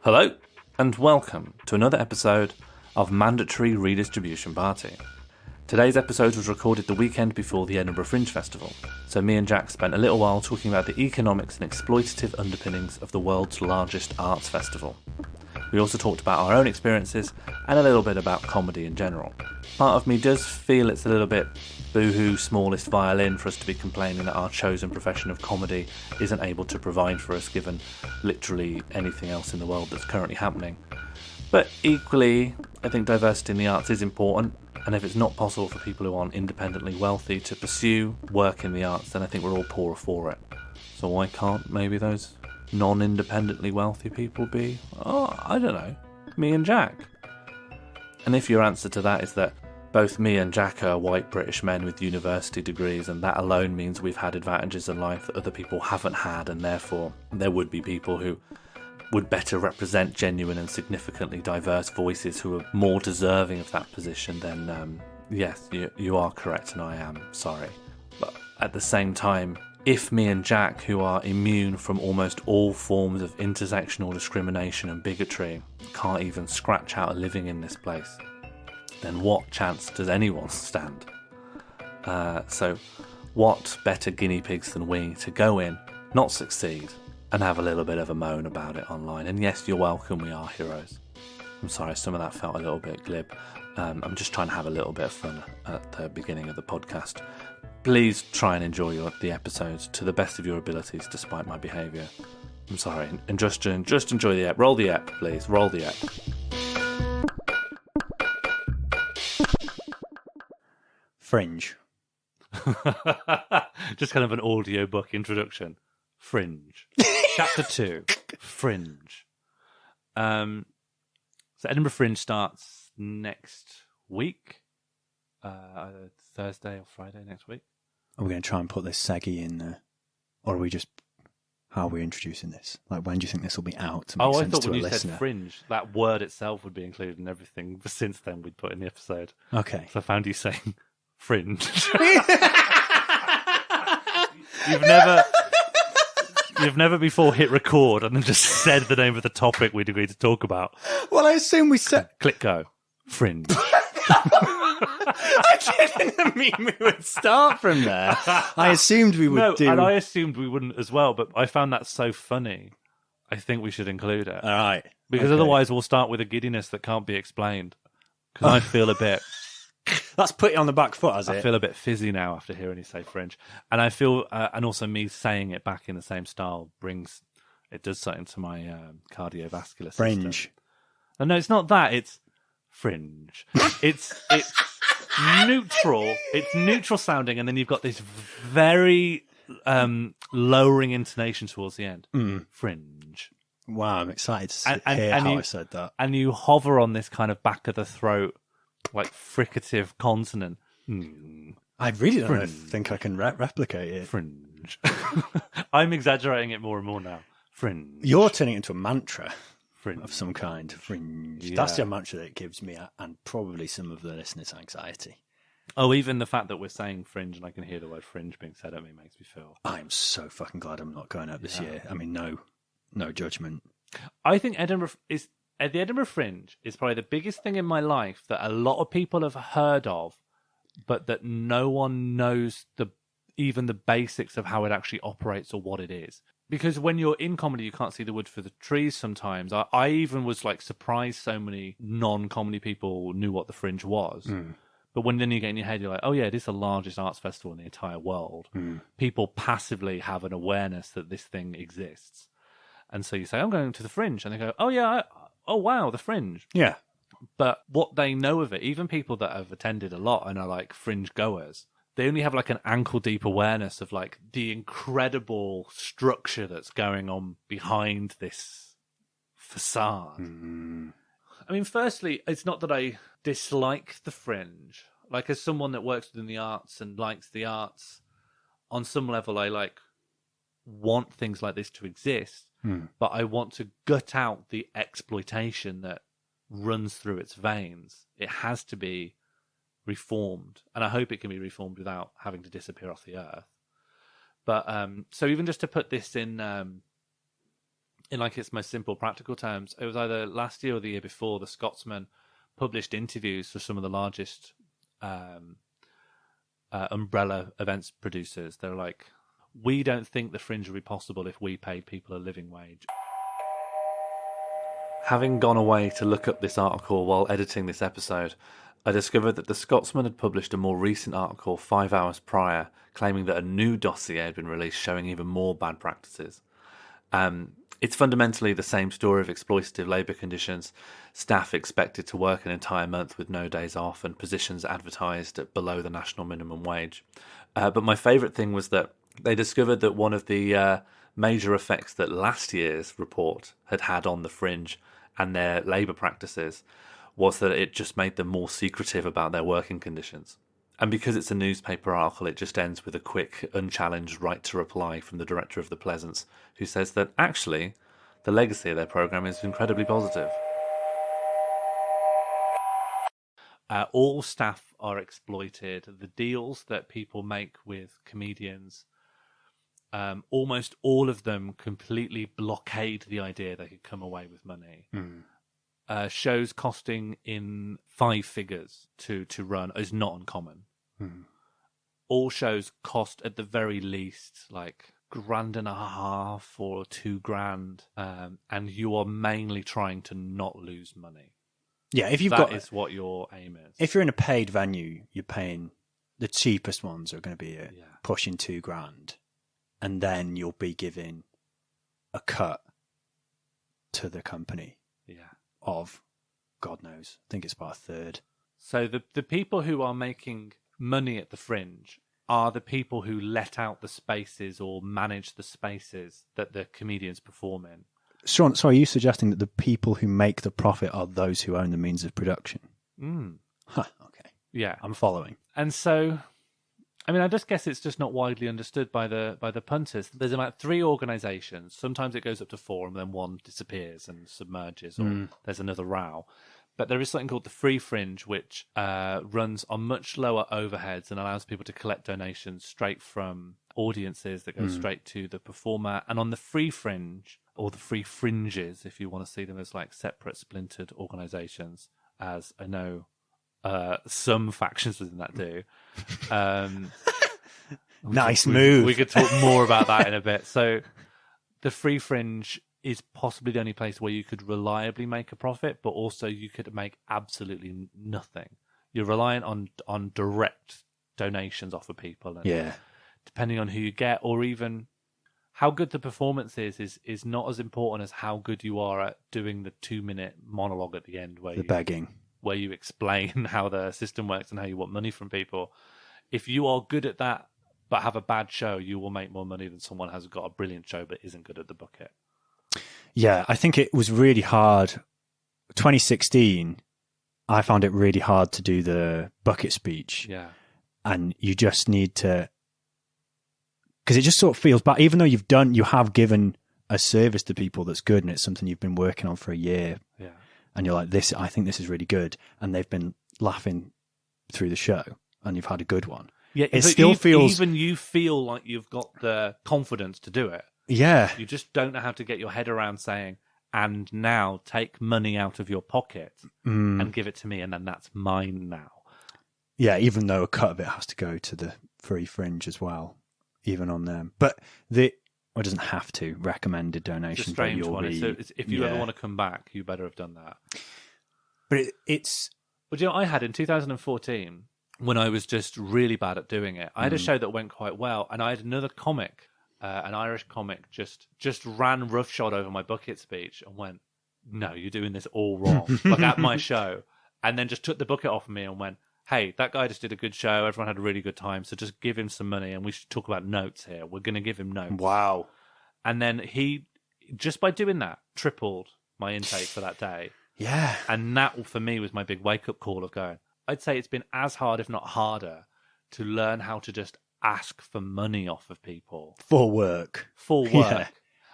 Hello, and welcome to another episode of Mandatory Redistribution Party. Today's episode was recorded the weekend before the Edinburgh Fringe Festival, so me and Jack spent a little while talking about the economics and exploitative underpinnings of the world's largest arts festival. We also talked about our own experiences and a little bit about comedy in general. Part of me does feel it's a little bit boohoo smallest violin for us to be complaining that our chosen profession of comedy isn't able to provide for us given literally anything else in the world that's currently happening. But equally, I think diversity in the arts is important, and if it's not possible for people who aren't independently wealthy to pursue work in the arts, then I think we're all poorer for it. So why can't maybe those non-independently wealthy people be, I don't know, me and Jack? And if your answer to that is that both me and Jack are white British men with university degrees, and that alone means we've had advantages in life that other people haven't had, and therefore there would be people who would better represent genuine and significantly diverse voices who are more deserving of that position, then yes, you are correct and I am sorry. But at the same time, if me and Jack, who are immune from almost all forms of intersectional discrimination and bigotry, can't even scratch out a living in this place, then what chance does anyone stand? So what better guinea pigs than we to go in, not succeed, and have a little bit of a moan about it online? And yes, you're welcome, we are heroes. I'm sorry, some of that felt a little bit glib. I'm just trying to have a little bit of fun at the beginning of the podcast. Please try and enjoy the episodes to the best of your abilities despite my behaviour. I'm sorry, and just enjoy the ep. Roll the ep, please, roll the ep. Frunge. Just kind of an audiobook introduction. Fringe. Chapter 2. Fringe. So Edinburgh Fringe starts next week. Either Thursday or Friday next week. Are we going to try and put this seggy in there? Or are we just... How are we introducing this? Like, when do you think this will be out to make sense to a listener? I thought when you said fringe, that word itself would be included in everything. But since then, we'd put in the episode. Okay. So I found you saying fringe. You've never before hit record and then just said the name of the topic we'd agreed to talk about. Well, I assume we said... Click go. Fringe. I didn't mean we would start from there. I assumed we would do... and I assumed we wouldn't as well, but I found that so funny. I think we should include it. All right. Because otherwise we'll start with a giddiness that can't be explained. Because I feel a bit... That's put it on the back foot, has it? I feel a bit fizzy now after hearing you say fringe. And I feel... and also me saying it back in the same style brings... It does something to my cardiovascular system. Fringe. No, it's not that. It's fringe. It's neutral. It's neutral sounding, and then you've got this very lowering intonation towards the end. Fringe. Wow, I'm excited to hear how I said that. And you hover on this kind of back of the throat, like fricative consonant. I really don't think I can replicate it. Fringe. I'm exaggerating it more and more now. Fringe. You're turning it into a mantra. Fringe. Of some kind. Fringe. Yeah. That's the mantra that gives me and probably some of the listeners' anxiety. Oh, even the fact that we're saying fringe and I can hear the word fringe being said at me makes me feel... I'm so fucking glad I'm not going out this year. I mean, no judgment. I think the Edinburgh Fringe is probably the biggest thing in my life that a lot of people have heard of, but that no one knows even the basics of how it actually operates or what it is. Because when you're in comedy, you can't see the wood for the trees sometimes. I even was like surprised so many non-comedy people knew what the Fringe was. But when then you get in your head, you're like, oh yeah, it is the largest arts festival in the entire world. People passively have an awareness that this thing exists. And so you say, I'm going to the Fringe. And they go, oh yeah, oh wow, the Fringe. Yeah. But what they know of it, even people that have attended a lot and are like Fringe goers, they only have like an ankle deep awareness of like the incredible structure that's going on behind this facade. I mean, firstly, it's not that I dislike the Fringe. Like, as someone that works within the arts and likes the arts, on some level, I like want things like this to exist, but I want to gut out the exploitation that runs through its veins. It has to be reformed, and I hope it can be reformed without having to disappear off the earth. But so even just to put this in like its most simple practical terms, it was either last year or the year before, the Scotsman published interviews for some of the largest umbrella events producers. They're like, we don't think the Fringe would be possible if we paid people a living wage. Having gone away to look up this article while editing this episode, I discovered that the Scotsman had published a more recent article 5 hours prior, claiming that a new dossier had been released showing even more bad practices. It's fundamentally the same story of exploitative labour conditions, staff expected to work an entire month with no days off, and positions advertised at below the national minimum wage. But my favourite thing was that they discovered that one of the major effects that last year's report had on the Fringe and their labour practices was that it just made them more secretive about their working conditions. And because it's a newspaper article, it just ends with a quick, unchallenged right to reply from the director of the Pleasance, who says that actually the legacy of their programme is incredibly positive. All staff are exploited. The deals that people make with comedians, almost all of them completely blockade the idea they could come away with money. Shows costing in 5 figures to run is not uncommon. All shows cost at the very least like $1,500 or $2,000, and you are mainly trying to not lose money. Yeah, if you've that is what your aim is. If you're in a paid venue, you're paying the cheapest ones are going to be pushing $2,000, and then you'll be giving a cut to the company. Of God knows, I think it's about a third. So the people who are making money at the Fringe are the people who let out the spaces or manage the spaces that the comedians perform in. Sean, so are you suggesting that the people who make the profit are those who own the means of production? Okay. Yeah. I'm following. And so, I mean, I just guess it's just not widely understood by the punters. There's about 3 organisations. Sometimes it goes up to 4 and then one disappears and submerges, or there's another row. But there is something called the Free Fringe, which runs on much lower overheads and allows people to collect donations straight from audiences that go straight to the performer. And on the Free Fringe, or the Free Fringes, if you want to see them as like separate splintered organisations, as I know some factions within that do. Nice move. We could talk more about that in a bit. So the Free Fringe is possibly the only place where you could reliably make a profit, but also you could make absolutely nothing. You're reliant on direct donations off of people. And depending on who you get, or even how good the performance is not as important as how good you are at doing the 2-minute monologue at the end where you explain how the system works and how you want money from people. If you are good at that but have a bad show, you will make more money than someone who has got a brilliant show but isn't good at the bucket. Yeah, I think it was really hard. 2016, I found it really hard to do the bucket speech. Yeah. And you just need to, because it just sort of feels bad, even though you have given a service to people that's good and it's something you've been working on for a year. Yeah. And you're like, I think this is really good. And they've been laughing through the show and you've had a good one. Yeah, it still feels... Even you feel like you've got the confidence to do it. Yeah. You just don't know how to get your head around saying, and now take money out of your pocket and give it to me, and then that's mine now. Yeah, even though a cut of it has to go to the Free Fringe as well, even on them. But it doesn't have to. Recommended donation. It's a strange one. If you ever want to come back, you better have done that. But it's... But I had in 2014, when I was just really bad at doing it. I had a show that went quite well, and I had another comic, an Irish comic, just ran roughshod over my bucket speech and went, "No, you're doing this all wrong," like at my show, and then just took the bucket off of me and went, "Hey, that guy just did a good show. Everyone had a really good time, so just give him some money, and we should talk about notes here. We're going to give him notes." Wow. And then he, just by doing that, tripled my intake for that day. Yeah. And that, for me, was my big wake-up call of going, I'd say it's been as hard, if not harder, to learn how to just ask for money off of people. For work. Yeah.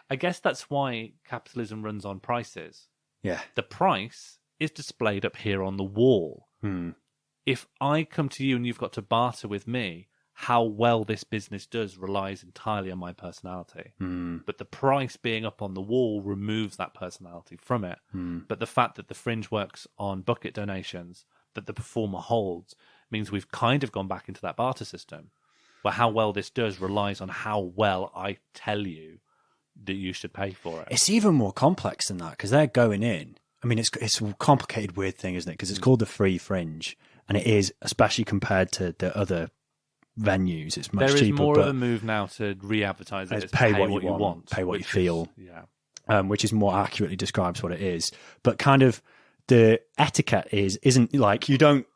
I guess that's why capitalism runs on prices. Yeah. The price is displayed up here on the wall. If I come to you and you've got to barter with me, how well this business does relies entirely on my personality. But the price being up on the wall removes that personality from it. But the fact that the Fringe works on bucket donations that the performer holds means we've kind of gone back into that barter system, where how well this does relies on how well I tell you that you should pay for it. It's even more complex than that, because they're going in. I mean, it's a complicated, weird thing, isn't it? Because it's called the Free Fringe, and it is, especially compared to the other venues, it's much cheaper. There is more of a move now to re-advertise it as pay what you want. Pay what you feel. Yeah. Which is more accurately describes what it is. But kind of the etiquette isn't like you don't.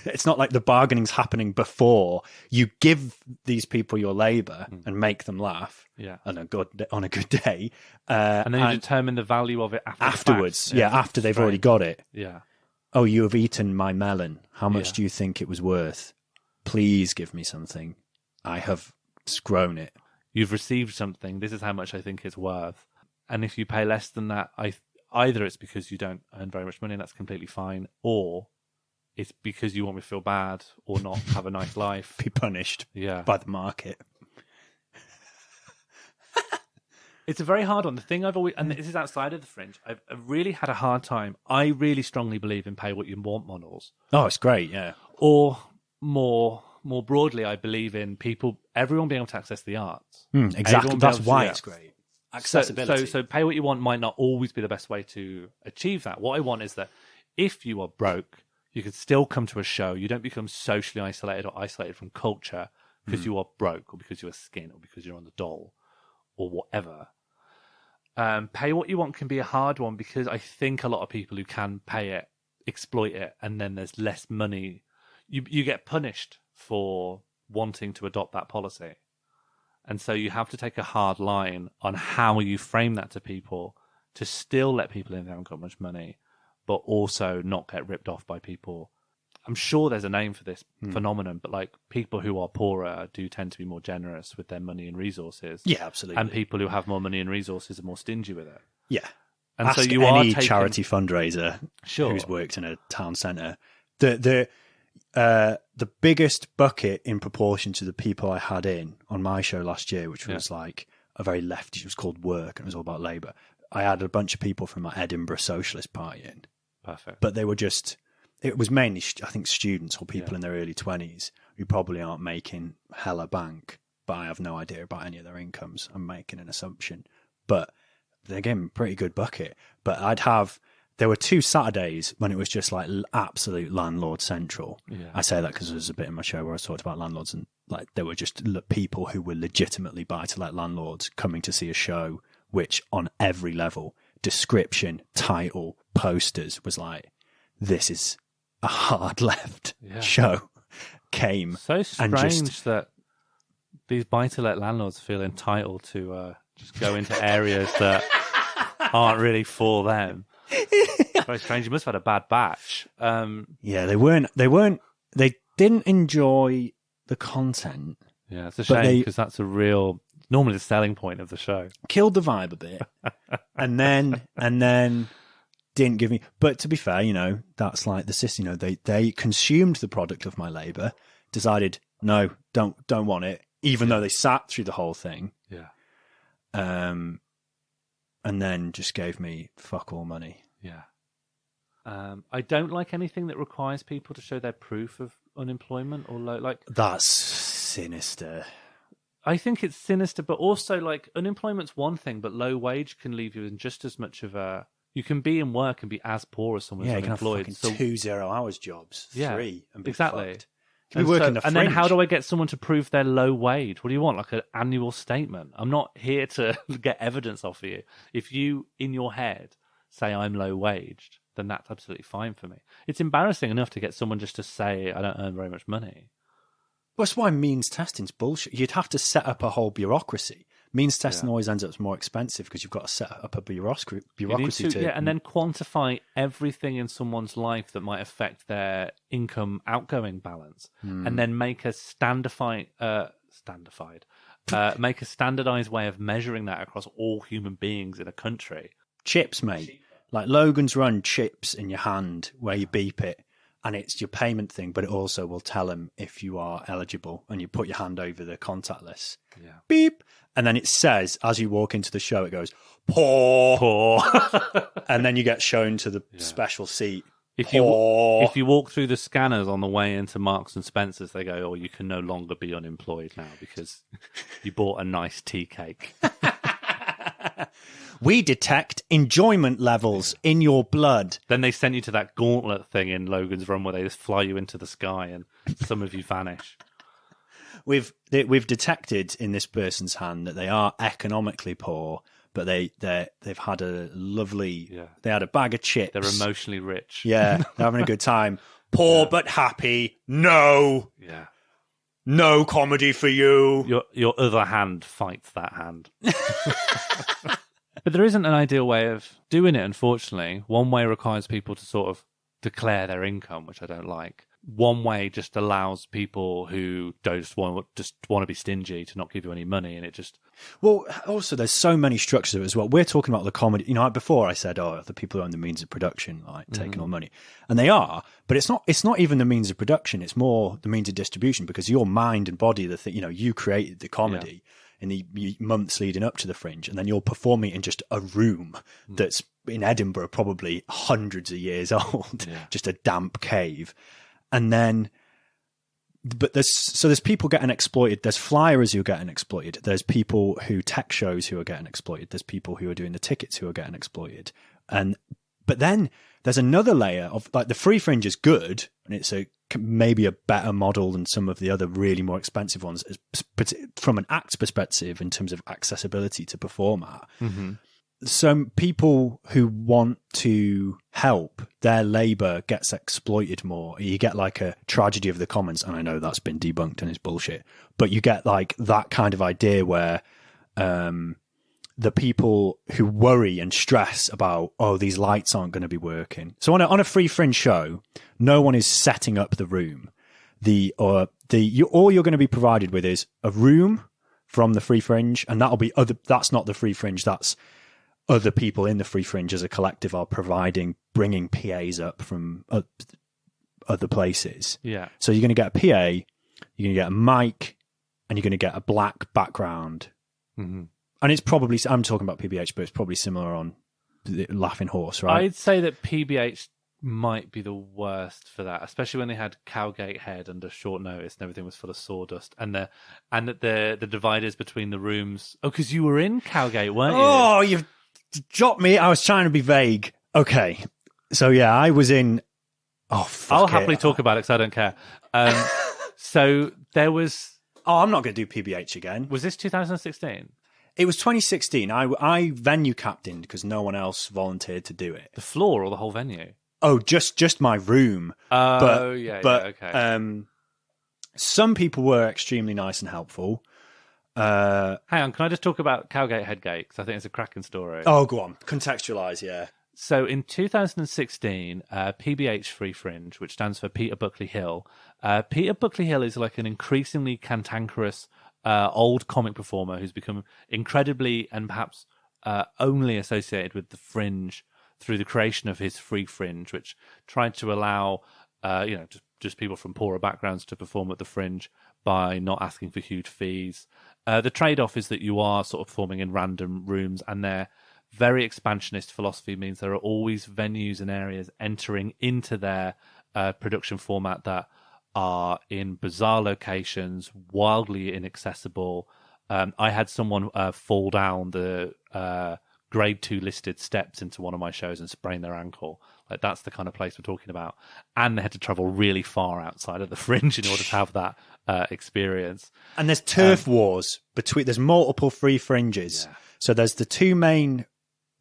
It's not like the bargaining's happening before. You give these people your labour and make them laugh. Yeah. On a good day, and then you determine the value of it afterwards. Yeah, after they've already got it. Yeah. Oh, you have eaten my melon. How much Yeah. do you think it was worth? Please give me something. I have grown it. You've received something. This is how much I think it's worth. And if you pay less than that, either it's because you don't earn very much money, and that's completely fine, or it's because you want me to feel bad or not have a nice life. Be punished by the market. It's a very hard one. The thing I've always, and this is outside of the Fringe, I've really had a hard time. I really strongly believe in pay what you want models. Oh, it's great, yeah. Or more broadly, I believe in everyone being able to access the arts. Exactly. That's why it's great. Accessibility. So pay what you want might not always be the best way to achieve that. What I want is that if you are broke, you can still come to a show. You don't become socially isolated or isolated from culture because you are broke or because you are skin or because you're on the dole or whatever. Pay what you want can be a hard one because I think a lot of people who can pay it exploit it, and then there's less money. You get punished for wanting to adopt that policy. And so you have to take a hard line on how you frame that to people to still let people in who haven't got much money, but also not get ripped off by people. I'm sure there's a name for this phenomenon, but like people who are poorer do tend to be more generous with their money and resources. Yeah, absolutely. And people who have more money and resources are more stingy with it. Yeah. And Ask so you any are taking... charity fundraiser who's worked in a town centre. The biggest bucket in proportion to the people I had in on my show last year, which was like a very lefty, it was called Work, and it was all about labour. I had a bunch of people from my Edinburgh Socialist Party in. Perfect. But they were just... It was mainly, I think, students or people in their early 20s who probably aren't making hella bank, but I have no idea about any of their incomes. I'm making an assumption. But they gave me a pretty good bucket. But there were 2 Saturdays when it was just like absolute landlord central. Yeah. I say that because there was a bit in my show where I talked about landlords, and like there were just people who were legitimately buy-to-let landlords coming to see a show, which on every level, description, title, posters, was like, this is a hard left show. Came so strange that these buy-to-let landlords feel entitled to just go into areas that aren't really for them. Very strange. You must have had a bad batch. Yeah, they didn't enjoy the content. Yeah, it's a shame because that's normally the selling point of the show. Killed the vibe a bit. and then didn't give me, but to be fair, that's like the system, they consumed the product of my labour, decided, no, don't want it, even though they sat through the whole thing. Yeah. And then just gave me fuck all money. Yeah. I don't like anything that requires people to show their proof of unemployment or like. That's sinister. I think it's sinister, but also like unemployment's one thing, but low wage can leave you in just as much of a. You can be in work and be as poor as someone who's unemployed. You can have fucking 2 0 hours jobs, 3, and be exactly. fucked. You could be working the and then Fringe. how do I get someone to prove they're low wage? What do you want? Like an annual statement? I'm not here to get evidence off of you. If you, in your head, say I'm low waged, then that's absolutely fine for me. It's embarrassing enough to get someone just to say I don't earn very much money. Well, that's why means testing's bullshit. You'd have to set up a whole bureaucracy. Means testing always ends up more expensive because you've got to set up a bureaucracy and then quantify everything in someone's life that might affect their income outgoing balance, and then make a make a standardized way of measuring that across all human beings in a country. Chips, mate. Like Logan's Run chips in your hand where you beep it, and it's your payment thing, but it also will tell them if you are eligible, and you put your hand over the contact-less. Yeah. Beep. And then it says, as you walk into the show, it goes, poor. And then you get shown to the special seat. If you walk through the scanners on the way into Marks and Spencer's, they go, "Oh, you can no longer be unemployed now because you bought a nice tea cake." We detect enjoyment levels in your blood. Then they sent you to that gauntlet thing in Logan's Run where they just fly you into the sky and some of you vanish. We've detected in this person's hand that they are economically poor, but they've had a lovely. Yeah. They had a bag of chips. They're emotionally rich. Yeah, they're having a good time. Poor but happy. No. Yeah. No comedy for you. Your other hand fights that hand. But there isn't an ideal way of doing it, unfortunately. One way requires people to sort of declare their income, which I don't like. One way just allows people who just want to be stingy to not give you any money, and it just... Well, also, there's so many structures of it as well. We're talking about the comedy. You know, like before I said, the people who own the means of production, like taking all money. And they are, but it's not even the means of production. It's more the means of distribution, because your mind and body, you created the comedy in the months leading up to the Fringe, and then you're performing in just a room that's in Edinburgh, probably hundreds of years old, just a damp cave. And then, but there's people getting exploited. There's flyers who are getting exploited. There's people who tech shows who are getting exploited. There's people who are doing the tickets who are getting exploited. But then there's another layer of, like, the free Fringe is good, and it's maybe a better model than some of the other really more expensive ones from an act perspective in terms of accessibility to perform at. Mm-hmm. Some people who want to help, their labour gets exploited more. You get like a tragedy of the commons, and I know that's been debunked and is bullshit, but you get like that kind of idea where the people who worry and stress about, these lights aren't going to be working. So on a free Fringe show, no one is setting up the room. All you're going to be provided with is a room from the free Fringe, and that's not the free Fringe, that's other people in the free Fringe as a collective are bringing PAs up from other places. Yeah. So you're going to get a PA, you're going to get a mic, and you're going to get a black background. Mm-hmm. And it's probably, I'm talking about PBH, but it's probably similar on the Laughing Horse, right? I'd say that PBH might be the worst for that, especially when they had Cowgate Head under short notice and everything was full of sawdust, and that the dividers between the rooms. Oh, because you were in Cowgate, weren't you? Oh, you've dropped me. I was trying to be vague. Okay. So yeah, I was in... Oh, fuck I'll happily talk about it because I don't care. So there was... Oh, I'm not going to do PBH again. Was this 2016? It was 2016. I venue captained because no one else volunteered to do it. The floor or the whole venue? Oh, just my room. Okay. Some people were extremely nice and helpful. Hang on, can I just talk about Cowgate Headgate? Because I think it's a cracking story. Oh, go on. Contextualise, yeah. So in 2016, PBH Free Fringe, which stands for Peter Buckley Hill. Peter Buckley Hill is like an increasingly cantankerous old comic performer who's become incredibly and perhaps only associated with the Fringe through the creation of his Free Fringe, which tried to allow just people from poorer backgrounds to perform at the Fringe by not asking for huge fees. The trade-off is that you are sort of performing in random rooms, and their very expansionist philosophy means there are always venues and areas entering into their production format that are in bizarre locations, wildly inaccessible. I had someone fall down the grade 2 listed steps into one of my shows and sprain their ankle. Like, that's the kind of place we're talking about. And they had to travel really far outside of the Fringe in order to have that experience. And there's turf wars there's multiple free fringes. Yeah. So there's the two main,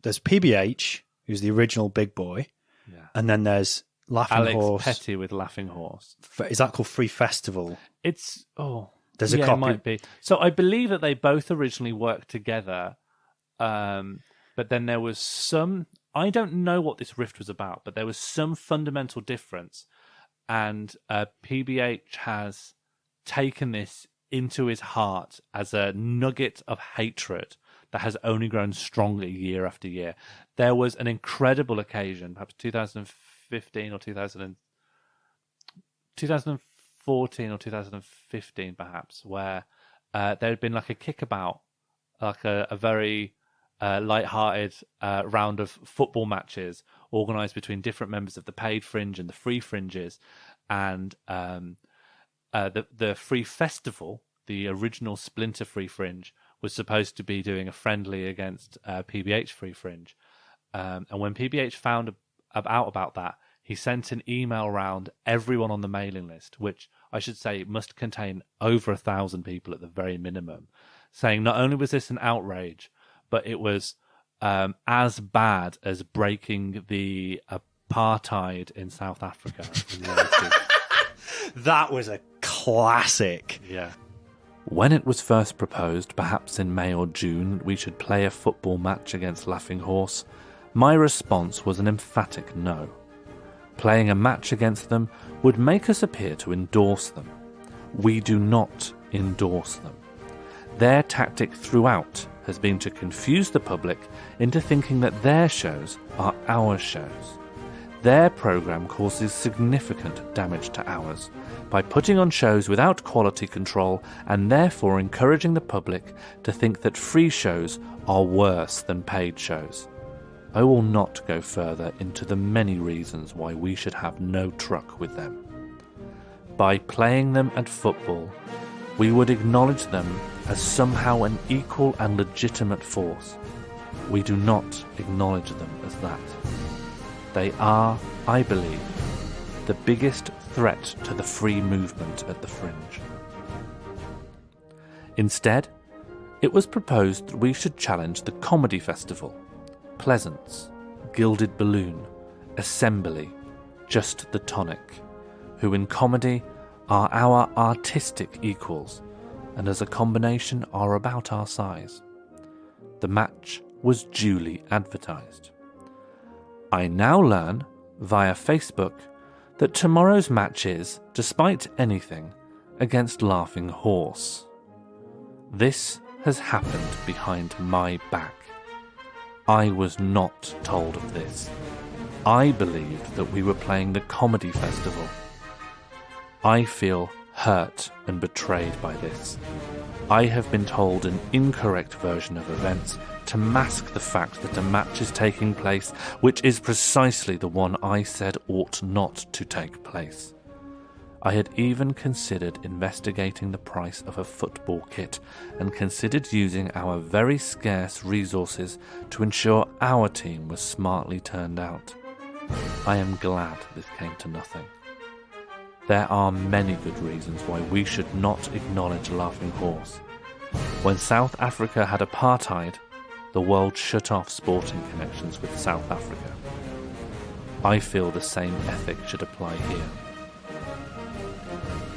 there's PBH, who's the original big boy. Yeah. And then there's Laughing Alex Horse. Petty with Laughing Horse. Is that called Free Festival? There's a copy. It might be. So I believe that they both originally worked together. But then there was some, I don't know what this rift was about, but there was some fundamental difference. And PBH has taken this into his heart as a nugget of hatred that has only grown stronger year after year. There was an incredible occasion, perhaps 2015 or 2014 or 2015 perhaps, where there had been like a kickabout, like a very light-hearted round of football matches organised between different members of the paid fringe and the free fringes, and the free festival, the original Splinter Free Fringe, was supposed to be doing a friendly against PBH Free Fringe, and when PBH found out about that, he sent an email round everyone on the mailing list, which I should say must contain over 1,000 people at the very minimum, saying not only was this an outrage, but it was as bad as breaking the apartheid in South Africa. In the 80s. That was a classic. Yeah. When it was first proposed, perhaps in May or June, we should play a football match against Laughing Horse, my response was an emphatic no. Playing a match against them would make us appear to endorse them. We do not endorse them. Their tactic throughout has been to confuse the public into thinking that their shows are our shows. Their programme causes significant damage to ours by putting on shows without quality control and therefore encouraging the public to think that free shows are worse than paid shows. I will not go further into the many reasons why we should have no truck with them. By playing them at football, we would acknowledge them as somehow an equal and legitimate force. We do not acknowledge them as that. They are, I believe, the biggest threat to the free movement at the Fringe. Instead, it was proposed that we should challenge the Comedy Festival, Pleasance, Gilded Balloon, Assembly, Just the Tonic, who in comedy are our artistic equals, and as a combination are about our size. The match was duly advertised. I now learn, via Facebook, that tomorrow's match is, despite anything, against Laughing Horse. This has happened behind my back. I was not told of this. I believed that we were playing the Comedy Festival. I feel hurt and betrayed by this. I have been told an incorrect version of events to mask the fact that a match is taking place, which is precisely the one I said ought not to take place. I had even considered investigating the price of a football kit and considered using our very scarce resources to ensure our team was smartly turned out. I am glad this came to nothing. There are many good reasons why we should not acknowledge Laughing Horse. When South Africa had apartheid, the world shut off sporting connections with South Africa. I feel the same ethic should apply here.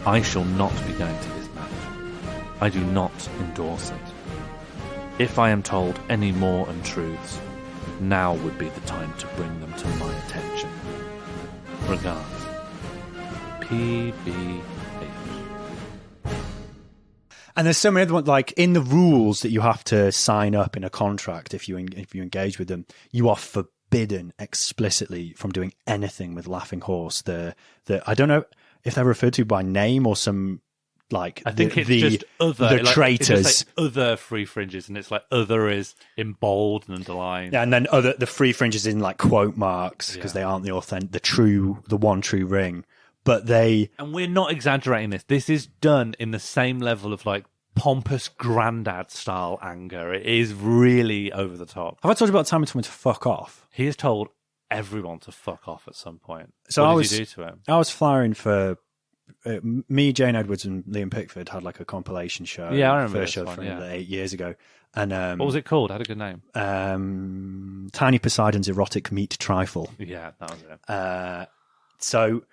I shall not be going to this match. I do not endorse it. If I am told any more untruths, now would be the time to bring them to my attention. Regards, PBH. And there's so many other ones, like in the rules that you have to sign up in a contract if you engage with them, you are forbidden explicitly from doing anything with Laughing Horse. The I don't know if they're referred to by name or some like I think it's just other the traitors, it's just like other free fringes, and it's like other is in bold and underlined. Yeah, and then the free fringes in like quote marks because they aren't the one true ring. But and we're not exaggerating this. This is done in the same level of like pompous granddad style anger. It is really over the top. Have I told you about the time he told me to fuck off? He has told everyone to fuck off at some point. So what did you do to him? I was flying for me, Jane Edwards, and Liam Pickford had like a compilation show. Yeah, I remember first this show one, from yeah. 8 years ago. And What was it called? It had a good name. Tiny Poseidon's Erotic Meat Trifle. Yeah, that was it. So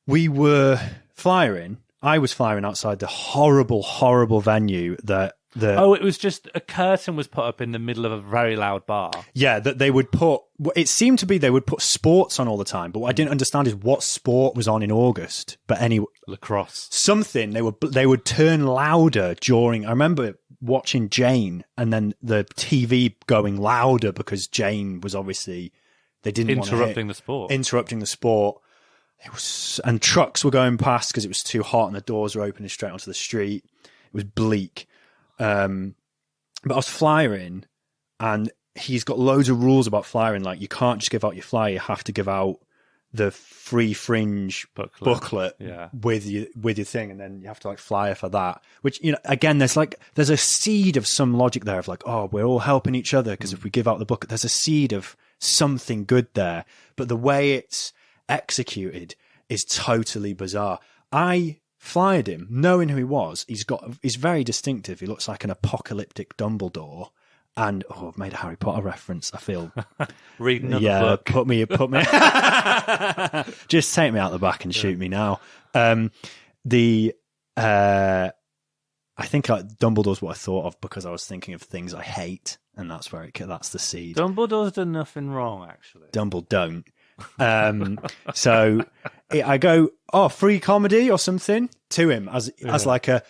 we were flying. I was flying outside the horrible, horrible venue that it was just a curtain was put up in the middle of a very loud bar. Yeah, that they would put. It seemed to be they would put sports on all the time, but what I didn't understand is what sport was on in August. But anyway, Lacrosse. Something they would turn louder during. I remember watching Jane, and then the TV going louder because Jane was obviously they didn't interrupting the sport. Interrupting the sport. It was, and trucks were going past because it was too hot, and the doors were opening straight onto the street. It was bleak. But I was flying, and he's got loads of rules about flying. Like, you can't just give out your flyer; you have to give out the free Fringe booklet with your thing, and then you have to like flyer for that. Which, you know, again, there's a seed of some logic there of like, oh, we're all helping each other because if we give out the booklet, there's a seed of something good there. But the way it's executed is totally bizarre. I flyed him, knowing who he was. He's very distinctive. He looks like an apocalyptic Dumbledore. And I've made a Harry Potter reference. I feel read another book. Put me. Just take me out the back and shoot me now. I think Dumbledore's what I thought of because I was thinking of things I hate, and that's that's the seed. Dumbledore's done nothing wrong, actually. Dumbledore don't. So I go, free comedy or something to him as like a,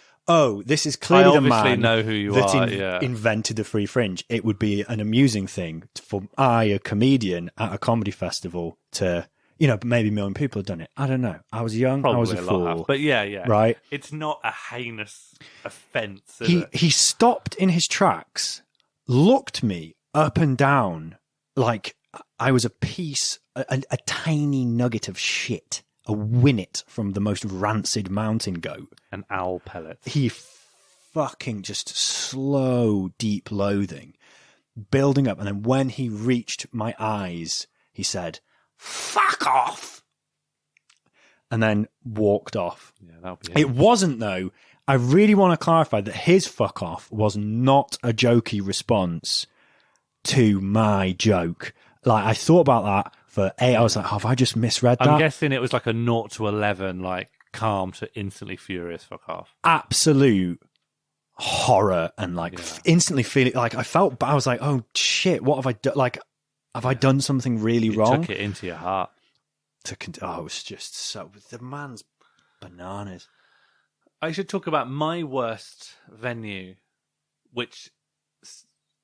this is clearly the man know who you are, invented the free Fringe. It would be an amusing thing for a comedian at a comedy festival to, maybe a million people have done it. I don't know. I was young. Probably I was a fool. But yeah. Right. It's not a heinous offence, He stopped in his tracks, looked me up and down like I was a tiny nugget of shit, a winnet from the most rancid mountain goat. An owl pellet. He fucking just slow, deep loathing, building up. And then when he reached my eyes, he said, "Fuck off!" And then walked off. Yeah, that'll be it wasn't, though. I really want to clarify that his fuck off was not a jokey response to my joke. Like, I thought about that for 8 hours. Like, have I just misread that? I'm guessing it was like a 0 to 11, like calm to instantly furious fuck off. Absolute horror and like instantly feeling like I felt, but I was like, oh shit, what have I done? Like, have I done something really wrong? Took it into your heart. It was just so, the man's bananas. I should talk about my worst venue, which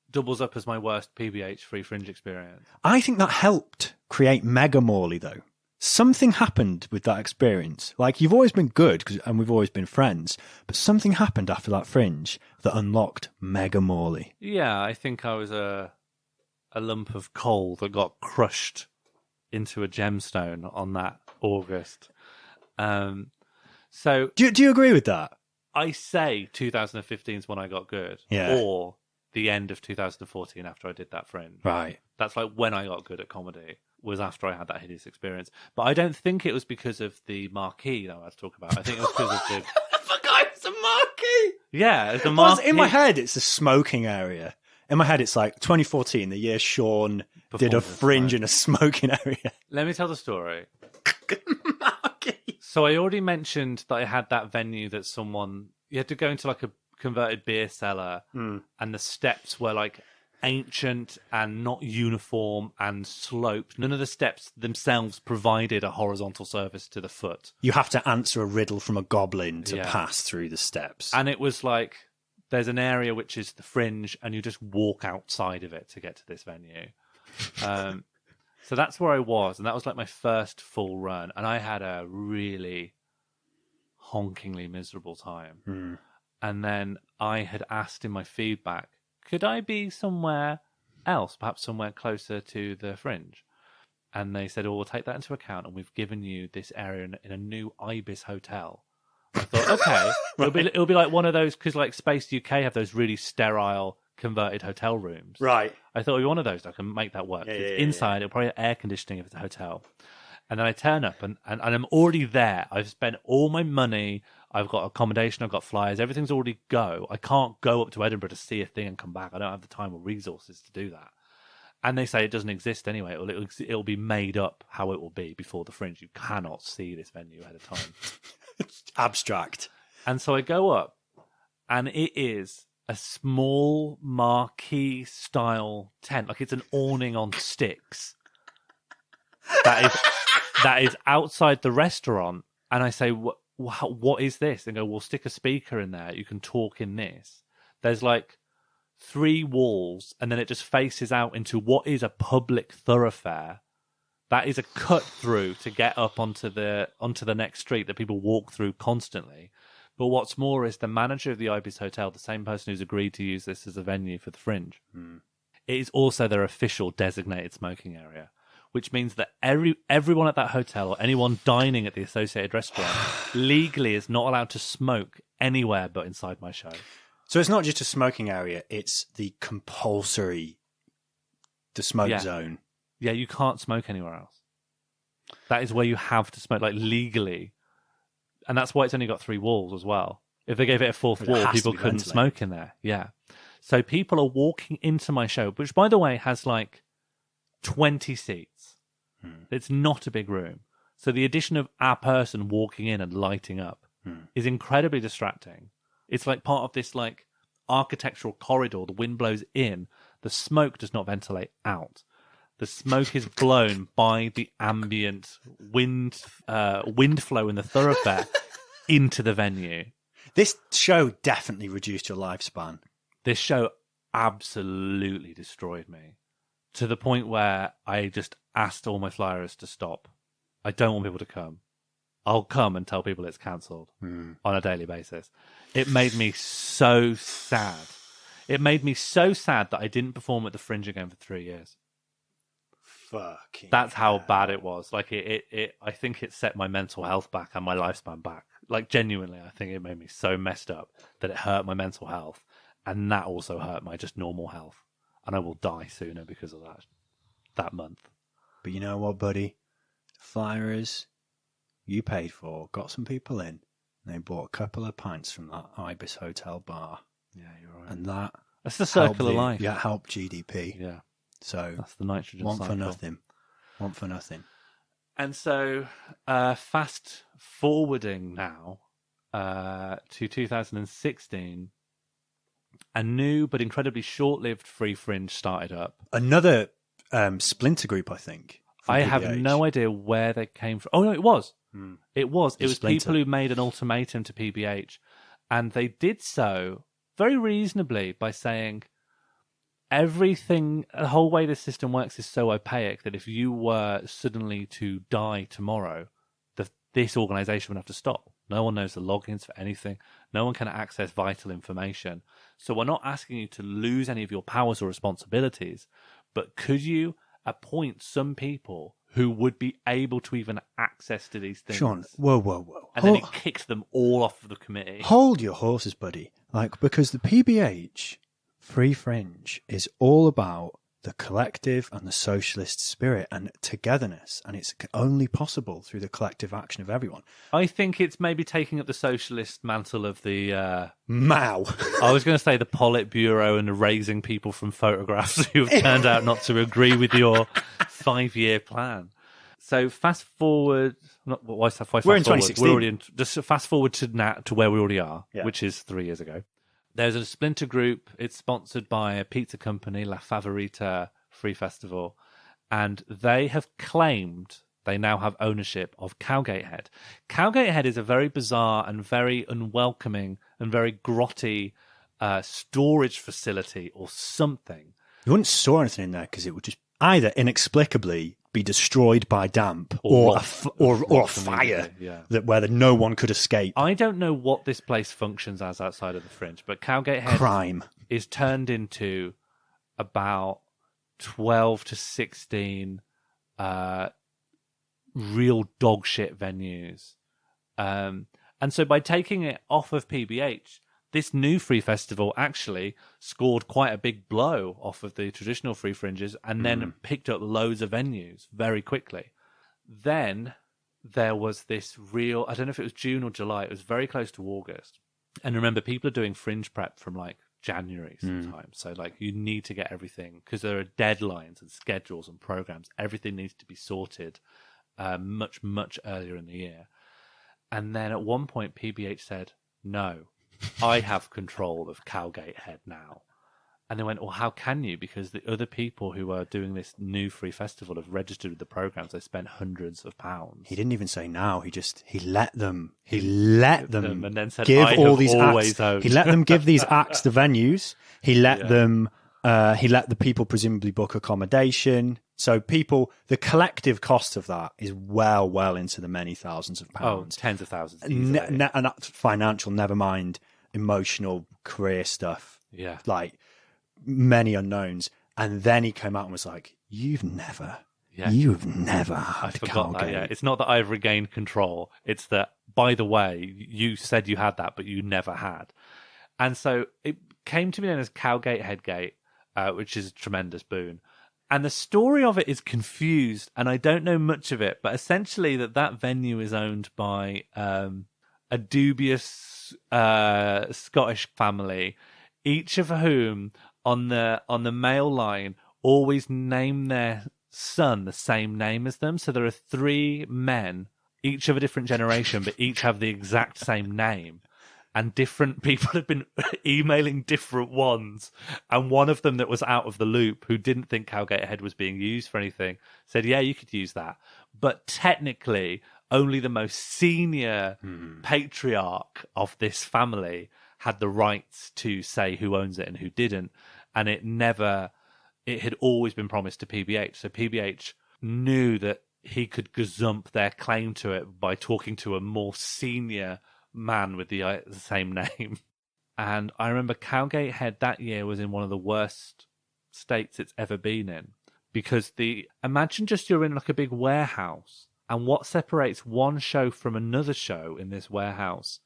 doubles up as my worst PBH free Fringe experience. I think that helped create Mega Morley, though. Something happened with that experience. Like, you've always been good, and we've always been friends, but something happened after that Fringe that unlocked Mega Morley. Yeah, I think I was a lump of coal that got crushed into a gemstone on that August. So do you agree with that? I say 2015 is when I got good, or the end of 2014 after I did that Fringe. Right. That's like when I got good at comedy, was after I had that hideous experience. But I don't think it was because of the marquee that I was talking about. I think it was because of the... I forgot it's a marquee! Yeah, it's a marquee. In my head, it's a smoking area. In my head, it's like 2014, the year Sean did a Fringe in a smoking area. Let me tell the story. Marquee. So I already mentioned that I had that venue that you had to go into like a converted beer cellar, and the steps were like ancient and not uniform and sloped. None of the steps themselves provided a horizontal surface to the foot. You have to answer a riddle from a goblin to pass through the steps. And it was like, there's an area which is the Fringe, and you just walk outside of it to get to this venue. So that's where I was, and that was like my first full run, and I had a really honkingly miserable time. And then I had asked in my feedback, could I be somewhere else, perhaps somewhere closer to the Fringe? And they said, we'll take that into account, and we've given you this area in a new Ibis hotel. I thought, okay, it'll be like one of those, because like Space UK have those really sterile converted hotel rooms. Right. I thought it'll be one of those. I can make that work. It's inside, it'll probably have air conditioning if it's a hotel. And then I turn up and I'm already there. I've spent all my money. I've got accommodation. I've got flyers. Everything's already go. I can't go up to Edinburgh to see a thing and come back. I don't have the time or resources to do that. And they say it doesn't exist anyway. It'll be made up how it will be before the Fringe. You cannot see this venue ahead of time. It's abstract. And so I go up, and it is a small marquee style tent. Like it's an awning on sticks. That is outside the restaurant. And I say, what is this? And go, well, stick a speaker in there. You can talk in this. There's like 3 walls, and then it just faces out into what is a public thoroughfare. That is a cut through to get up onto the next street that people walk through constantly. But what's more is the manager of the Ibis Hotel, the same person who's agreed to use this as a venue for the Fringe. It is also their official designated smoking area, which means that everyone at that hotel or anyone dining at the associated restaurant legally is not allowed to smoke anywhere but inside my show. So it's not just a smoking area, it's the smoke zone. Yeah, you can't smoke anywhere else. That is where you have to smoke, like legally. And that's why it's only got 3 walls as well. If they gave it a 4th wall, people couldn't smoke in there. Yeah. So people are walking into my show, which, by the way, has like 20 seats. It's not a big room. So the addition of a person walking in and lighting up is incredibly distracting. It's like part of this like architectural corridor. The wind blows in. The smoke does not ventilate out. The smoke is blown by the ambient wind flow in the thoroughfare into the venue. This show definitely reduced your lifespan. This show absolutely destroyed me, to the point where I just asked all my flyers to stop. I don't want people to come. I'll come and tell people it's cancelled on a daily basis. It made me so sad. It made me so sad that I didn't perform at the Fringe again for 3 years. Fucking That's how bad it was. Like it I think it set my mental health back and my lifespan back. Like genuinely, I think it made me so messed up that it hurt my mental health, and that also hurt my just normal health. And I will die sooner because of that month. But you know what, buddy? The flyers you paid for got some people in. And they bought a couple of pints from that Ibis Hotel bar. Yeah, you're right. And that's the circle of life. Yeah, helped GDP. Yeah. So that's the nitrogen one cycle. One for nothing. And so, fast forwarding now to 2016, a new but incredibly short-lived Free Fringe started up. Another splinter group, I think. I have no idea where they came from. Oh no, it was. It was people who made an ultimatum to PBH, and they did so very reasonably by saying, everything, the whole way the system works is so opaque that if you were suddenly to die tomorrow, this organisation would have to stop. No one knows the logins for anything. No one can access vital information. So we're not asking you to lose any of your powers or responsibilities, but could you appoint some people who would be able to even access to these things? Sean, whoa. And then it kicked them all off of the committee. Hold your horses, buddy. Because the PBH... Free Fringe is all about the collective and the socialist spirit and togetherness, and it's only possible through the collective action of everyone. I think it's maybe taking up the socialist mantle of the... Mao. I was going to say the Politburo and erasing people from photographs who have turned out not to agree with your 5-year plan. So fast forward... We're in 2016. We're already just fast forward to where we already are, which is 3 years ago. There's a splinter group. It's sponsored by a pizza company, La Favorita Free Festival, and they have claimed they now have ownership of Cowgate Head. Cowgate Head is a very bizarre and very unwelcoming and very grotty storage facility or something. You wouldn't store anything in there because it would just either inexplicably be destroyed by damp or a fire where no one could escape. I don't know what this place functions as outside of the Fringe, but Cowgate Head crime is turned into about 12 to 16 real dog shit venues. And And so by taking it off of PBH, this new free festival actually scored quite a big blow off of the traditional free fringes and then picked up loads of venues very quickly. Then there was this real, I don't know if it was June or July, it was very close to August. And remember, people are doing fringe prep from like January sometimes. So like you need to get everything, because there are deadlines and schedules and programs. Everything needs to be sorted much, much earlier in the year. And then at one point, PBH said, no, I have control of Cowgate Head now. And they went, well, how can you? Because the other people who are doing this new free festival have registered with the programs. They spent hundreds of pounds. He didn't even say now. He let them and then said, give all these acts. He let them give these acts the venues. He let them. He let the people presumably book accommodation. So the collective cost of that is well into the many thousands of pounds. Oh, tens of thousands. And that's financial, never mind emotional, career stuff. Yeah. Like many unknowns. And then he came out and was like, you've never had I forgot that, yeah. It's not that I've regained control. It's that, by the way, you said you had that, but you never had. And so it came to be known as Cowgate Headgate, which is a tremendous boon. And the story of it is confused, and I don't know much of it, but essentially that venue is owned by a dubious Scottish family, each of whom on the male line always name their son the same name as them. So there are 3 men, each of a different generation, but each have the exact same name. And different people have been emailing different ones. And one of them that was out of the loop, who didn't think Cowgate Head was being used for anything, said, yeah, you could use that. But technically, only the most senior patriarch of this family had the rights to say who owns it and who didn't. And it had always been promised to PBH. So PBH knew that he could gazump their claim to it by talking to a more senior man with the same name. And I remember Cowgate Head that year was in one of the worst states it's ever been in, because imagine just you're in like a big warehouse, and what separates one show from another show in this warehouse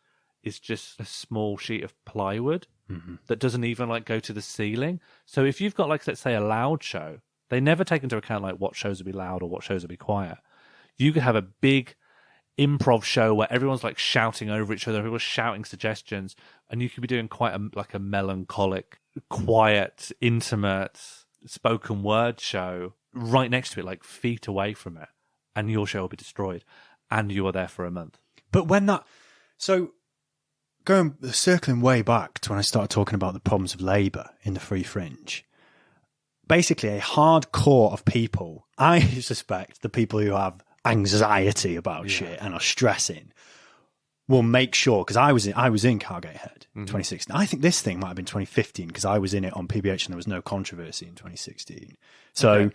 is just a small sheet of plywood that doesn't even like go to the ceiling. So if you've got like, let's say, a loud show, they never take into account like what shows will be loud or what shows will be quiet. You could have a big improv show where everyone's like shouting over each other, everyone's shouting suggestions, and you could be doing quite a melancholic, quiet, intimate spoken word show right next to it, like feet away from it, and your show will be destroyed, and you are there for a month. But circling way back to when I started talking about the problems of labour in the free fringe, basically a hard core of people, I suspect the people who have anxiety about shit and are stressing, will make sure, because I was in Cowgate Head 2016. I think this thing might have been 2015 because I was in it on PBH and there was no controversy in 2016. So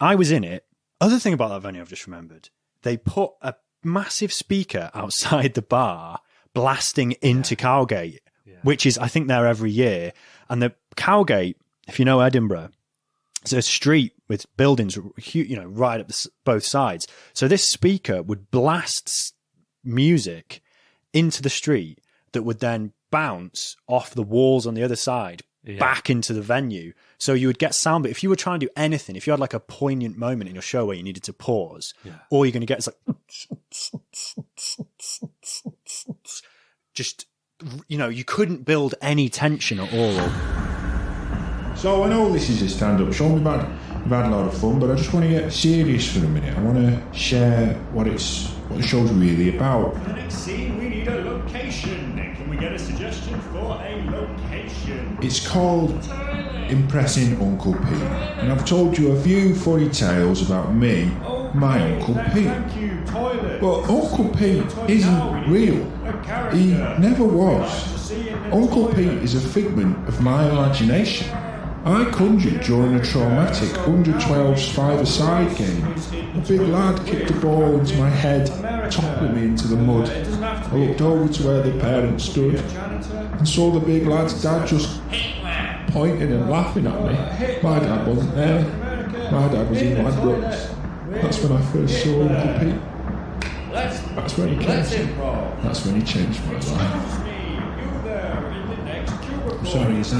I was in it. Other thing about that venue I've just remembered, they put a massive speaker outside the bar blasting into Cowgate, which is, I think, there every year. And the Cowgate, if you know Edinburgh, it's a street with buildings, right up both sides. So this speaker would blast music into the street that would then bounce off the walls on the other side back into the venue. So you would get sound, but if you were trying to do anything, if you had like a poignant moment in your show where you needed to pause, all you're going to get is like just, you couldn't build any tension at all. So I know this is a stand-up show, we've had a lot of fun, but I just want to get serious for a minute. I want to share what the show's really about. For the next scene, we need a location. Can we get a suggestion for a location? It's called Impressing Uncle Pete. And I've told you a few funny tales about me, my Uncle Pete. Thank you, toilet. But Uncle Pete isn't real. He never was. Uncle Pete is a figment of my imagination. I conjured during a traumatic under-12s five-a-side game. A big lad kicked a ball into my head, toppling me into the mud. I looked over to where the parents stood and saw the big lad's dad just pointing and laughing at me. My dad wasn't there. My dad was in Ladbrokes. That's when I first saw Uncle Pete. Let's That's when he Let's changed. improv. That's when he changed my life. Excuse me, you there in the next cubicle. I'm sorry, is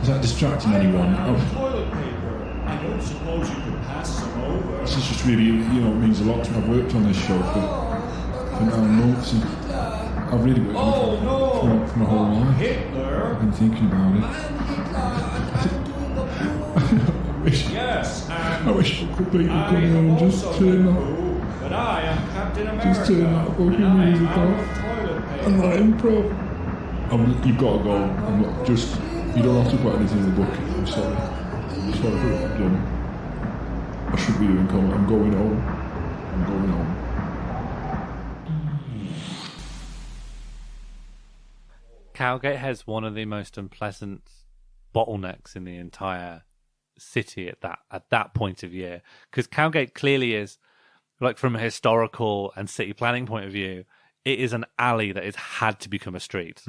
that distracting anyone? I have toilet paper. I don't suppose you could pass some over. This is just really, it means a lot to me. I've worked on this show for 9 months, and I've really worked on it for my whole life. Hitler. I've been thinking about it. Yes, I wish Uncle Pete would I come here have and just also turn been that, cool, but I am Captain America. just turn that fucking and I am music out off of toilet paper. and let improv. You've got to go. I'm not just. You don't have to put anything in the bucket. I'm sorry. I'm sorry for what I've done. I should be doing comment. I'm going home. Cowgate has one of the most unpleasant bottlenecks in the entire city at that point of year, because Cowgate clearly is, like, from a historical and city planning point of view, it is an alley that has had to become a street.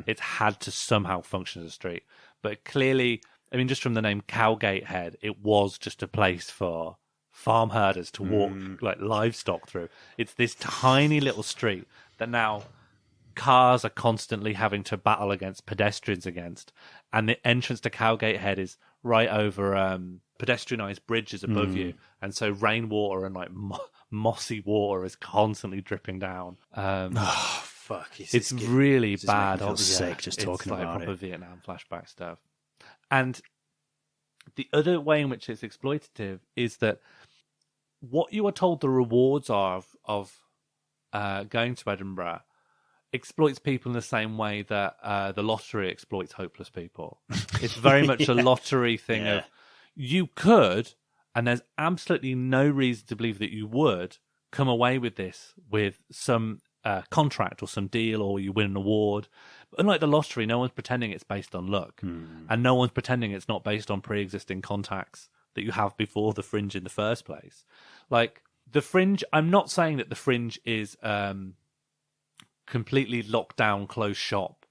It's had to somehow function as a street. But clearly, I mean, just from the name Cowgate Head, it was just a place for farm herders to walk like livestock through. It's this tiny little street that now cars are constantly having to battle against pedestrians against. And the entrance to Cowgate Head is right over pedestrianised bridges above you. And so rainwater and like mossy water is constantly dripping down. Oh, fuck. It's really bad. I feel sick just talking it's like about proper it. Vietnam flashback stuff. And the other way in which it's exploitative is that what you are told the rewards are of going to Edinburgh exploits people in the same way that the lottery exploits hopeless people. It's very much a lottery thing of you could, and there's absolutely no reason to believe that you would, come away with this with some contract or some deal, or you win an award. But unlike the lottery, no one's pretending it's based on luck. And no one's pretending it's not based on pre-existing contacts that you have before the Fringe in the first place. Like, the Fringe, I'm not saying that the Fringe is completely locked down, closed shop,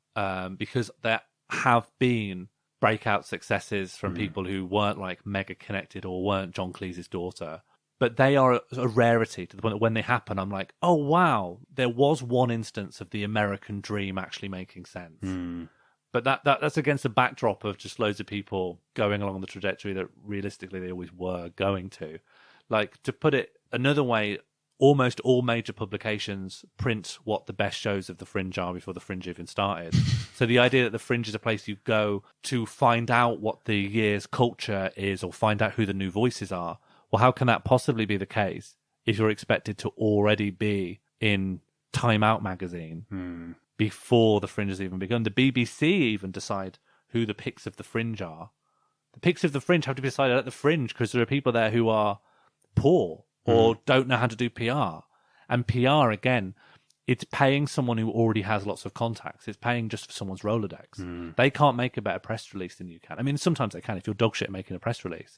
because there have been breakout successes from people who weren't like mega connected or weren't John Cleese's daughter. But they are a rarity to the point that when they happen, I'm like, oh, wow, there was one instance of the American dream actually making sense. But that's against the backdrop of just loads of people going along the trajectory that realistically they always were going to. Like, to put it another way, almost all major publications print what the best shows of the Fringe are before the Fringe even started. So the idea that the Fringe is a place you go to find out what the year's culture is or find out who the new voices are, well, how can that possibly be the case if you're expected to already be in Time Out magazine before the Fringe has even begun? The BBC even decide who the picks of the Fringe are. The picks of the Fringe have to be decided at the Fringe because there are people there who are poor or don't know how to do PR. And PR, again, it's paying someone who already has lots of contacts. It's paying just for someone's Rolodex. They can't make a better press release than you can. I mean, sometimes they can if you're dog shit at making a press release.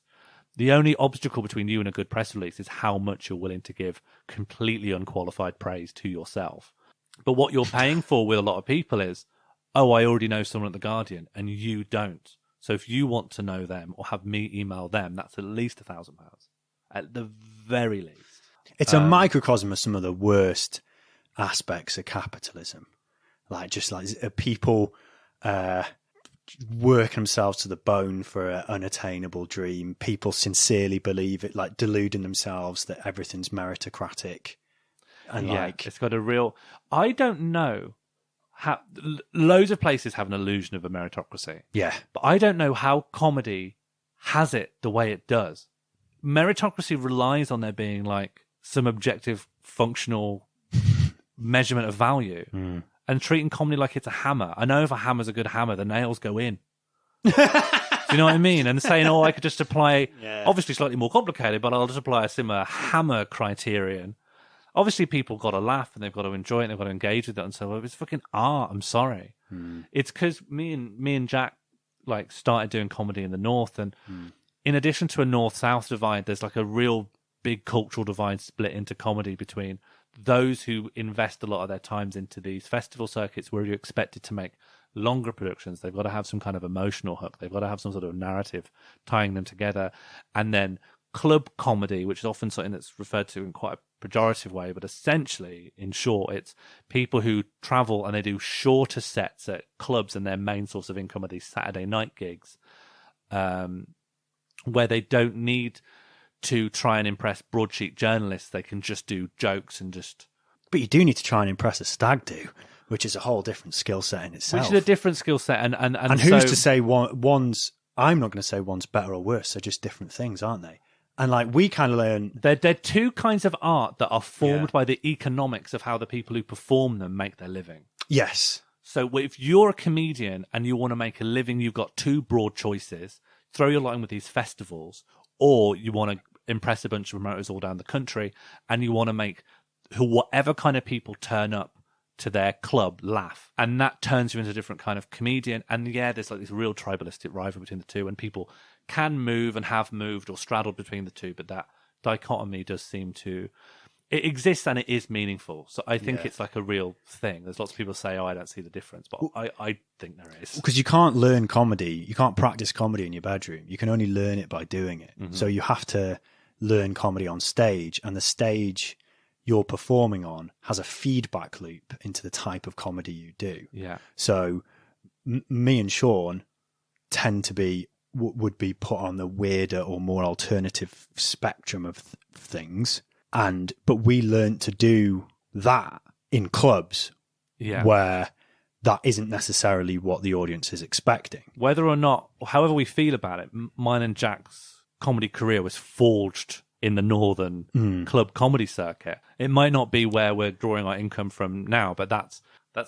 The only obstacle between you and a good press release is how much you're willing to give completely unqualified praise to yourself. But what you're paying for with a lot of people is, oh, I already know someone at The Guardian, and you don't. So if you want to know them or have me email them, that's at least £1,000, at the very least. It's a microcosm of some of the worst aspects of capitalism. Like, just like people working themselves to the bone for an unattainable dream. People sincerely believe it, like deluding themselves that everything's meritocratic. And it's got a real... I don't know how... Loads of places have an illusion of a meritocracy. Yeah. But I don't know how comedy has it the way it does. Meritocracy relies on there being like some objective functional measurement of value and treating comedy like it's a hammer. I know if a hammer's a good hammer, the nails go in. Do you know what I mean? And saying, oh, I could just apply, obviously slightly more complicated, but I'll just apply a similar hammer criterion. Obviously, people got to laugh and they've got to enjoy it and they've got to engage with it. And so it's fucking art. I'm sorry. It's because me and Jack like started doing comedy in the North, and in addition to a North-South divide, there's like a real big cultural divide split into comedy between those who invest a lot of their times into these festival circuits where you're expected to make longer productions. They've got to have some kind of emotional hook. They've got to have some sort of narrative tying them together. And then club comedy, which is often something that's referred to in quite a pejorative way, but essentially, in short, it's people who travel and they do shorter sets at clubs, and their main source of income are these Saturday night gigs, where they don't need to try and impress broadsheet journalists. They can just do jokes and just... But you do need to try and impress a stag do, which is a whole different skill set in itself. Which is a different skill set. And who's to say one's... I'm not going to say one's better or worse. They're just different things, aren't they? And like we kind of learn... They're two kinds of art that are formed by the economics of how the people who perform them make their living. Yes. So if you're a comedian and you want to make a living, you've got two broad choices. Throw your lot in with these festivals, or you want to impress a bunch of promoters all down the country, and you want to make whatever kind of people turn up to their club laugh, and that turns you into a different kind of comedian. And there's like this real tribalistic rivalry between the two, and people can move and have moved or straddled between the two, but that dichotomy does seem to... It exists and it is meaningful. So I think it's like a real thing. There's lots of people say, I don't see the difference, but I think there is. Because you can't learn comedy, you can't practice comedy in your bedroom. You can only learn it by doing it. Mm-hmm. So you have to learn comedy on stage, and the stage you're performing on has a feedback loop into the type of comedy you do. Yeah. So me and Sean tend to be... would be put on the weirder or more alternative spectrum of things. But we learned to do that in clubs where that isn't necessarily what the audience is expecting. Whether or not, however we feel about it, mine and Jack's comedy career was forged in the northern club comedy circuit. It might not be where we're drawing our income from now, but that's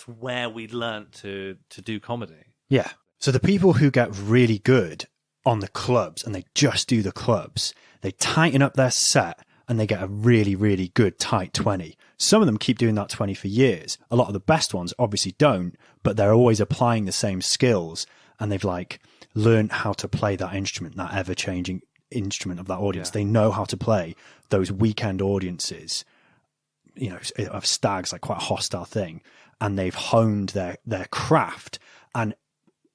where we learnt to do comedy. Yeah. So the people who get really good on the clubs and they just do the clubs, they tighten up their set and they get a really, really good tight 20. Some of them keep doing that 20 for years. A lot of the best ones obviously don't, but they're always applying the same skills, and they've like learned how to play that instrument, that ever-changing instrument of that audience. They know how to play those weekend audiences, you know, of stags, like quite a hostile thing, and they've honed their craft. And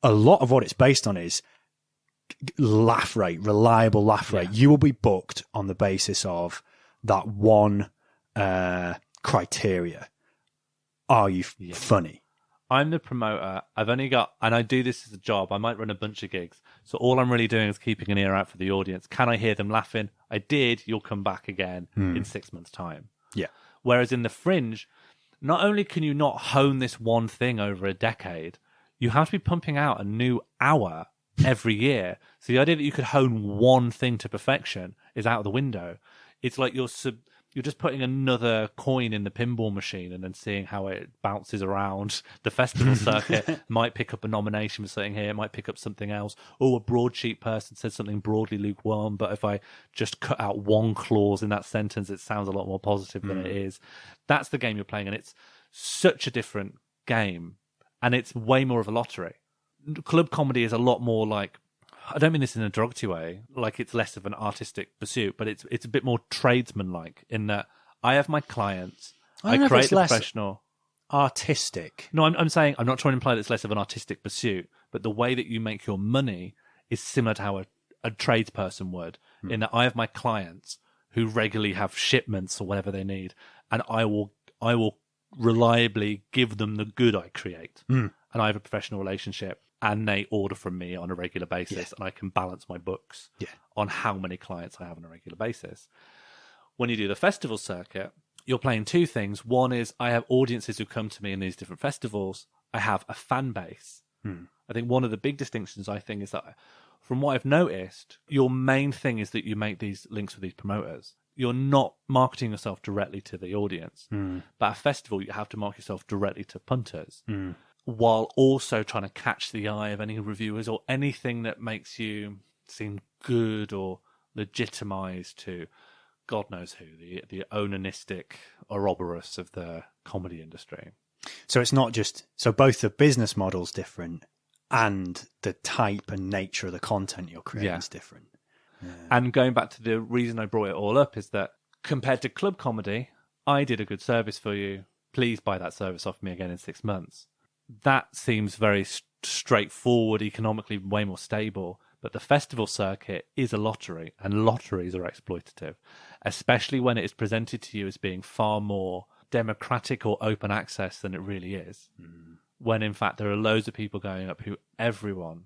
a lot of what it's based on is laugh rate, reliable laugh rate. You will be booked on the basis of that one criteria. Are you funny? I'm the promoter. I've only got, and I do this as a job. I might run a bunch of gigs. So all I'm really doing is keeping an ear out for the audience. Can I hear them laughing? I did. You'll come back again in 6 months' time. Yeah. Whereas in the Fringe, not only can you not hone this one thing over a decade, you have to be pumping out a new hour every year. So the idea that you could hone one thing to perfection is out of the window. It's like you're just putting another coin in the pinball machine and then seeing how it bounces around the festival circuit. Might pick up a nomination for something here, might pick up something else. Oh, a broadsheet person said something broadly lukewarm, but if I just cut out one clause in that sentence, it sounds a lot more positive than it is. That's the game you're playing, and it's such a different game, and it's way more of a lottery. Club comedy is a lot more like, I don't mean this in a derogatory way, like it's less of an artistic pursuit, but it's a bit more tradesman-like in that I have my clients, I create the professional... Artistic? No, I'm saying, I'm not trying to imply that it's less of an artistic pursuit, but the way that you make your money is similar to how a tradesperson would, in that I have my clients who regularly have shipments or whatever they need, and I will reliably give them the good I create. And I have a professional relationship, and they order from me on a regular basis, and I can balance my books on how many clients I have on a regular basis. When you do the festival circuit, you're playing two things. One is I have audiences who come to me in these different festivals. I have a fan base. I think one of the big distinctions, I think, is that from what I've noticed, your main thing is that you make these links with these promoters. You're not marketing yourself directly to the audience. But at a festival, you have to market yourself directly to punters. While also trying to catch the eye of any reviewers or anything that makes you seem good or legitimized to God knows who, the onanistic Ouroboros of the comedy industry. So it's not just, so both the business model's different and the type and nature of the content you're creating is different. And going back to the reason I brought it all up is that compared to club comedy, I did a good service for you. Please buy that service off me again in 6 months. That seems very straightforward, economically way more stable. But the festival circuit is a lottery, and lotteries are exploitative, especially when it is presented to you as being far more democratic or open access than it really is. When in fact there are loads of people going up who everyone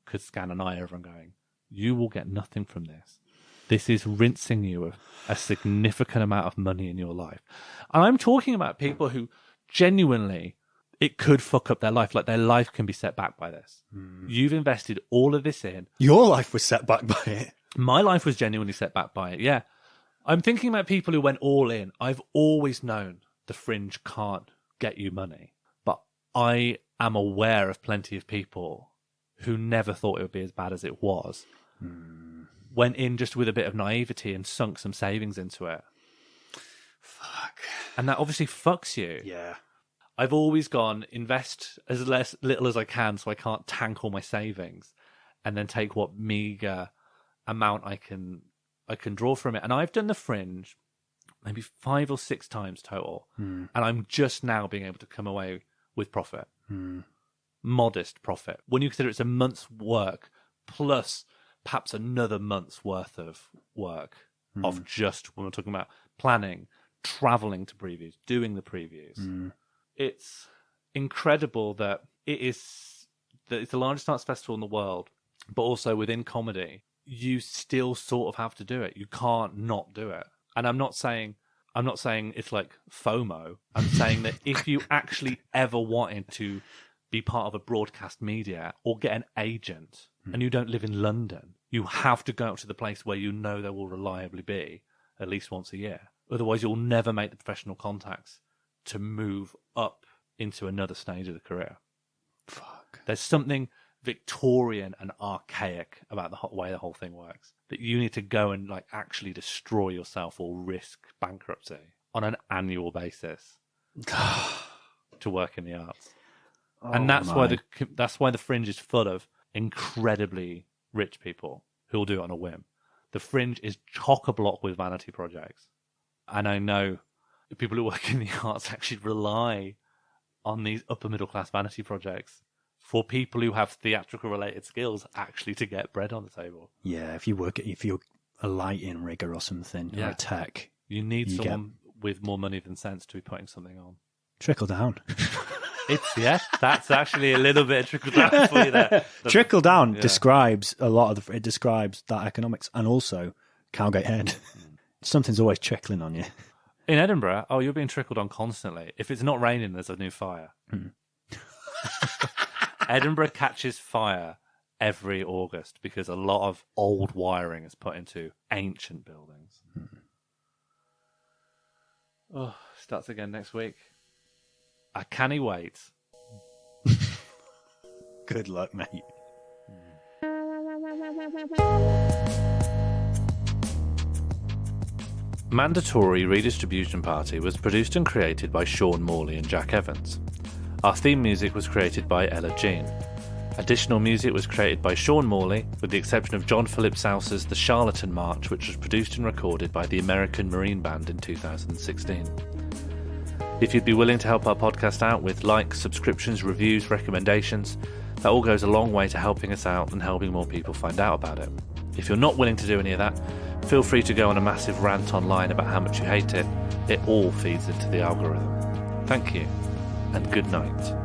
could scan an eye over and going, you will get nothing from this. This is rinsing you of a significant amount of money in your life. And I'm talking about people who genuinely, it could fuck up their life. Like, their life can be set back by this. You've invested all of this in. Your life was set back by it. My life was genuinely set back by it, yeah. I'm thinking about people who went all in. I've always known the Fringe can't get you money. But I am aware of plenty of people who never thought it would be as bad as it was. Went in just with a bit of naivety and sunk some savings into it. Fuck. And that obviously fucks you. Yeah. I've always gone, invest as little as I can so I can't tank all my savings, and then take what meager amount I can draw from it. And I've done the Fringe maybe 5 or 6 times total. And I'm just now being able to come away with profit. Modest profit. When you consider it's a month's work plus perhaps another month's worth of work of just, when we're talking about planning, traveling to previews, doing the previews. It's incredible that it's the largest arts festival in the world, but also within comedy, you still sort of have to do it. You can't not do it. And I'm not saying it's like FOMO. I'm saying that if you actually ever wanted to be part of a broadcast media or get an agent, and you don't live in London, you have to go out to the place where you know there will reliably be at least once a year. Otherwise, you'll never make the professional contacts to move up into another stage of the career. Fuck. There's something Victorian and archaic about the way the whole thing works, that you need to go and like actually destroy yourself or risk bankruptcy on an annual basis to work in the arts. And that's why the Fringe is full of incredibly rich people who will do it on a whim. The Fringe is chock-a-block with vanity projects. And I know people who work in the arts actually rely on these upper middle class vanity projects for people who have theatrical related skills actually to get bread on the table. Yeah, if you're a lighting rigger or something, or a tech, you need someone with more money than sense to be putting something on. Trickle down. That's actually a little bit of trickle down for you there. Trickle down describes a lot of it describes that economics, and also Cowgate Head. Something's always trickling on you. In Edinburgh, you're being trickled on constantly. If it's not raining, there's a new fire. Edinburgh catches fire every August because a lot of old wiring is put into ancient buildings. Starts again next week. I can't wait. Good luck, mate. Mandatory Redistribution Party was produced and created by Sean Morley and Jack Evans. Our theme music was created by Ella Jean. Additional music was created by Sean Morley, with the exception of John Philip Sousa's The Charlatan March, which was produced and recorded by the American Marine Band in 2016. If you'd be willing to help our podcast out with likes, subscriptions, reviews, recommendations, that all goes a long way to helping us out and helping more people find out about it. If you're not willing to do any of that, feel free to go on a massive rant online about how much you hate it. It all feeds into the algorithm. Thank you, and good night.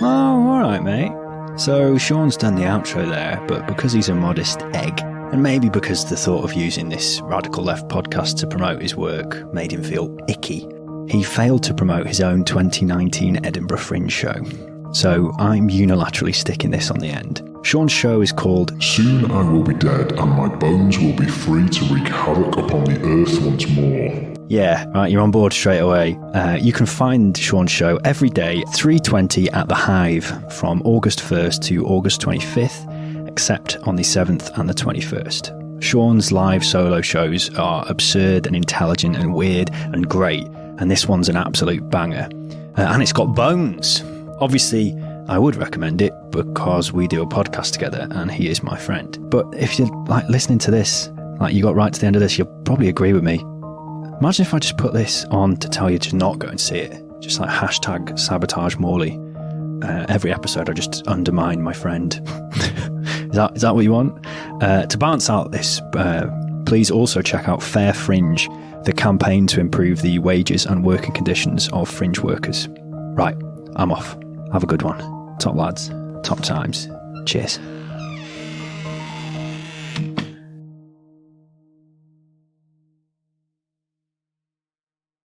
Oh, all right, mate. So Sean's done the outro there, but because he's a modest egg, and maybe because the thought of using this radical left podcast to promote his work made him feel icky, he failed to promote his own 2019 Edinburgh Fringe show. So I'm unilaterally sticking this on the end. Sean's show is called Soon I Will Be Dead and My Bones Will Be Free to Wreak Havoc Upon the Earth Once More. Yeah, right, you're on board straight away. You can find Sean's show every day, 3:20 at The Hive, from August 1st to August 25th, except on the 7th and the 21st. Sean's live solo shows are absurd and intelligent and weird and great, and this one's an absolute banger. And it's got bones. Obviously, I would recommend it because we do a podcast together and he is my friend. But if you're like listening to this, like you got right to the end of this, you'll probably agree with me. Imagine if I just put this on to tell you to not go and see it. Just like hashtag sabotage Morley. Every episode I just undermine my friend. Is that what you want? To balance out this, please also check out Fair Fringe, the campaign to improve the wages and working conditions of fringe workers. Right, I'm off. Have a good one. Top lads, top times. Cheers.